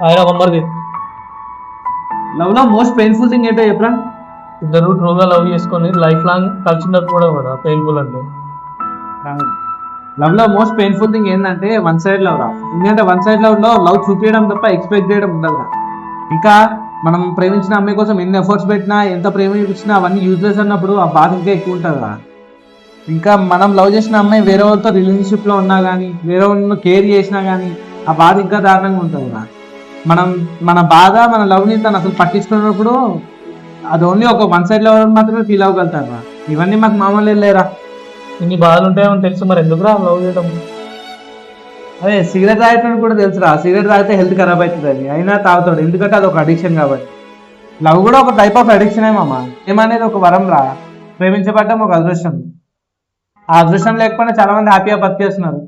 ఆయన బొమ్మది. లవ్ లో most painful thing ఏంటో చెప్పరా? ఇద్దరు ట్రూగా లవ్ చేసుకొని లైఫ్ లాంగ్ కలిసి ఉండకపోవడం కదా పెయిన్ఫుల్ అంటే. లవ్ లో మోస్ట్ పెయిన్ఫుల్ థింగ్ ఏంటంటే వన్ సైడ్ లవ్ రా. ఎందుకంటే వన్ సైడ్ లవ్ లో లవ్ చూపించడం తప్ప ఎక్స్పెక్ట్ చేయడం ఉండదు రా. ఇంకా మనం ప్రేమించిన అమ్మాయి కోసం ఎన్ని ఎఫర్ట్స్ పెట్టినా ఎంత ప్రేమించినా అవన్నీ యూజ్లెస్ అన్నప్పుడు ఆ బాధ ఇంకా ఎక్కువ ఉంటుంది రా. ఇంకా మనం లవ్ చేసిన అమ్మాయి వేరే వాళ్ళతో రిలేషన్షిప్ లో ఉన్నా కానీ వేరే వాళ్ళని కేర్ చేసినా కానీ ఆ బాధ ఇంకా దారుణంగా ఉంటుంది రా. మనం మన బాధ మన లవ్ని తను అసలు పట్టించుకున్నప్పుడు అది ఓన్లీ ఒక వన్ సైడ్ లవ్ మాత్రమే ఫీల్ అవ్వగలుగుతారు రా. ఇవన్నీ మాకు మామూలు లేరా. ఇన్ని బాధలు ఉంటాయని తెలుసు, మరి ఎందుకురా లవ్ చేయడం? అదే సిగరెట్ తాగేటప్పుడు కూడా తెలుసురా, సిగరెట్ తాగితే హెల్త్ ఖరాబ్ అవుతుంది అని, అయినా తాగుతాడు ఎందుకంటే అది ఒక అడిక్షన్ కాబట్టి. లవ్ కూడా ఒక టైప్ ఆఫ్ అడిక్షన్ మామ. ఏమనేది ఒక వరం రా, ప్రేమించబడ్డం ఒక అదృష్టం. ఆ అదృష్టం లేకపోయినా చాలా మంది హ్యాపీగా బతికేస్తున్నారు.